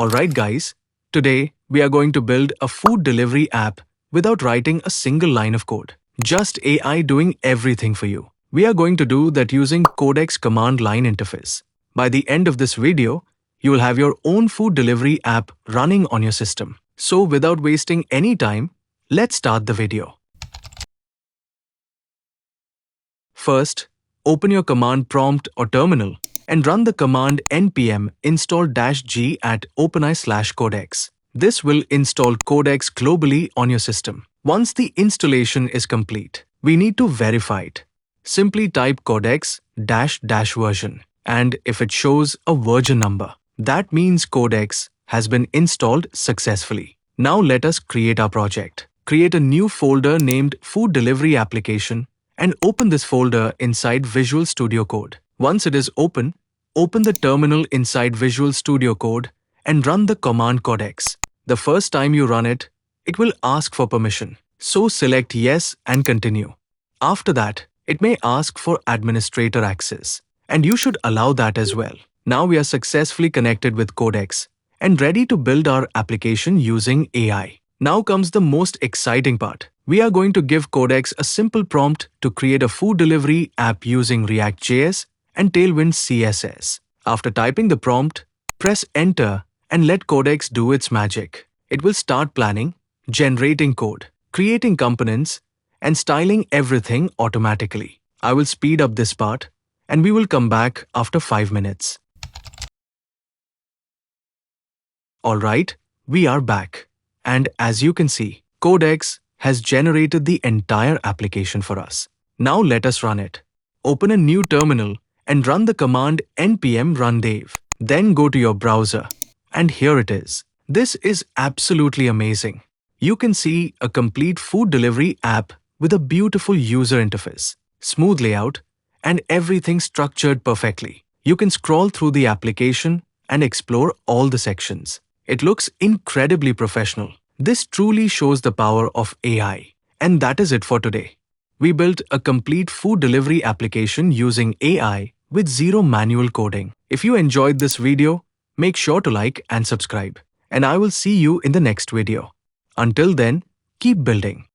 Alright guys, today we are going to build a food delivery app without writing a single line of code. Just AI doing everything for you. We are going to do that using Codex command line interface. By the end of this video, you will have your own food delivery app running on your system. So without wasting any time, let's start the video. First, open your command prompt or terminal and run the command npm install-g at OpenAI/Codex. This will install Codex globally on your system. Once the installation is complete, we need to verify it. Simply type codex --version, and if it shows a version number, that means Codex has been installed successfully. Now let us create our project. Create a new folder named Food Delivery Application and open this folder inside Visual Studio Code. Once it is open the terminal inside Visual Studio Code and run the command codex. The first time you run it, it will ask for permission. So select yes and continue. After that, it may ask for administrator access, and you should allow that as well. Now we are successfully connected with Codex and ready to build our application using AI. Now comes the most exciting part. We are going to give Codex a simple prompt to create a food delivery app using React.js and Tailwind CSS. After typing the prompt, press enter and let Codex do its magic. It will start planning, generating code, creating components, and styling everything automatically. I will speed up this part and we will come back after 5 minutes. Alright, we are back. And as you can see, Codex has generated the entire application for us. Now let us run it. Open a new terminal and run the command npm run dev. Then go to your browser. And here it is. This is absolutely amazing. You can see a complete food delivery app with a beautiful user interface, smooth layout, and everything structured perfectly. You can scroll through the application and explore all the sections. It looks incredibly professional. This truly shows the power of AI. And that is it for today. We built a complete food delivery application using AI with zero manual coding. If you enjoyed this video, make sure to like and subscribe. And I will see you in the next video. Until then, keep building.